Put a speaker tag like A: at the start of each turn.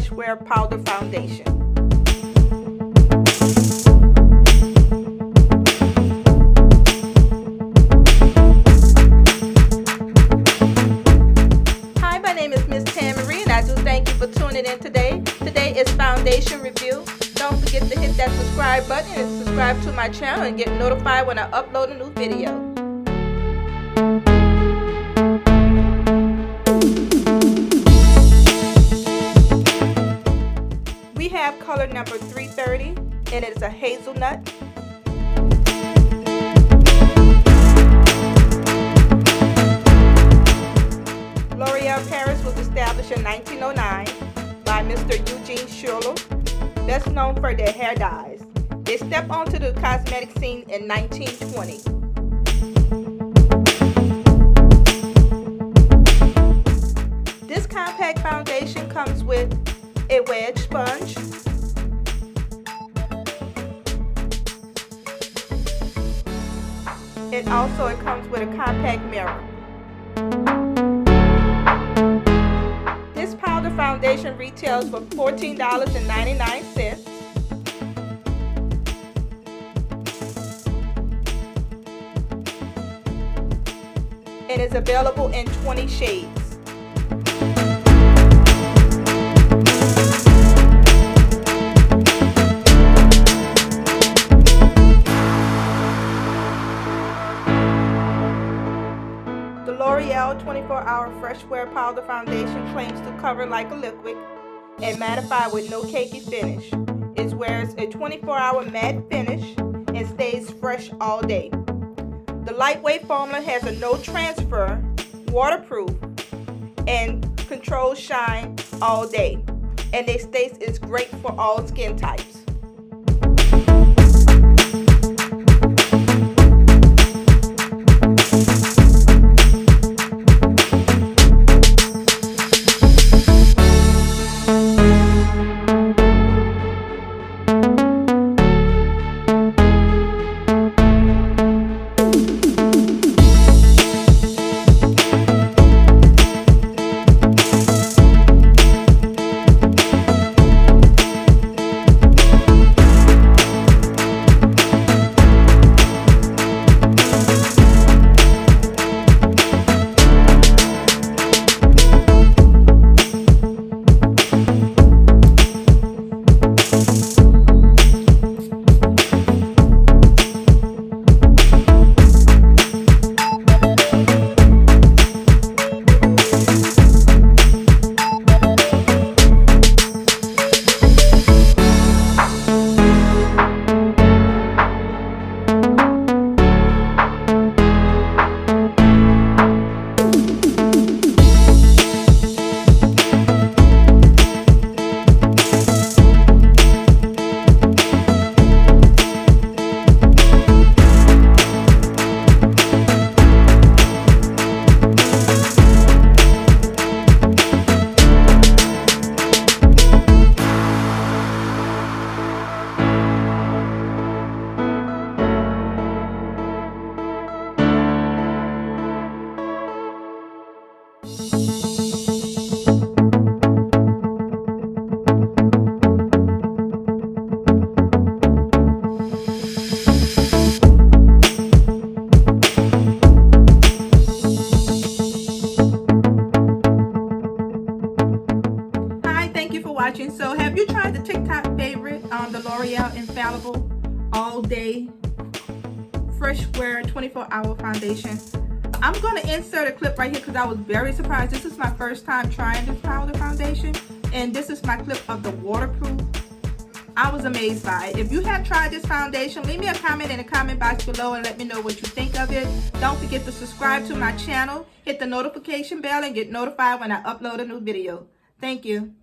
A: Fresh Wear Powder Foundation. Hi, my name is Miss Tammy, and I do thank you for tuning in today. Today is foundation review. Don't forget to hit that subscribe button and subscribe to my channel and get notified when I upload a new video. We have color number 330, and it is a hazelnut. L'Oreal Paris was established in 1909 by Mr. Eugene Schuller, best known for their hair dyes. They stepped onto the cosmetic scene in 1920. This compact foundation comes with a wedge sponge, and also it comes with a compact mirror. This powder foundation retails for $14.99. and is available in 20 shades. The L'Oreal 24-Hour Fresh Wear Powder Foundation claims to cover like a liquid and mattify with no cakey finish. It wears a 24-hour matte finish and stays fresh all day. The lightweight formula has a no transfer, waterproof, and controls shine all day. And they state it's great for all skin types. So have you tried the TikTok favorite, the L'Oreal Infallible All Day Fresh Wear 24-Hour Foundation? I'm going to insert a clip right here because I was very surprised. This is my first time trying this powder foundation, and this is my clip of the waterproof. I was amazed by it. If you have tried this foundation, leave me a comment in the comment box below and let me know what you think of it. Don't forget to subscribe to my channel, hit the notification bell, and get notified when I upload a new video. Thank you.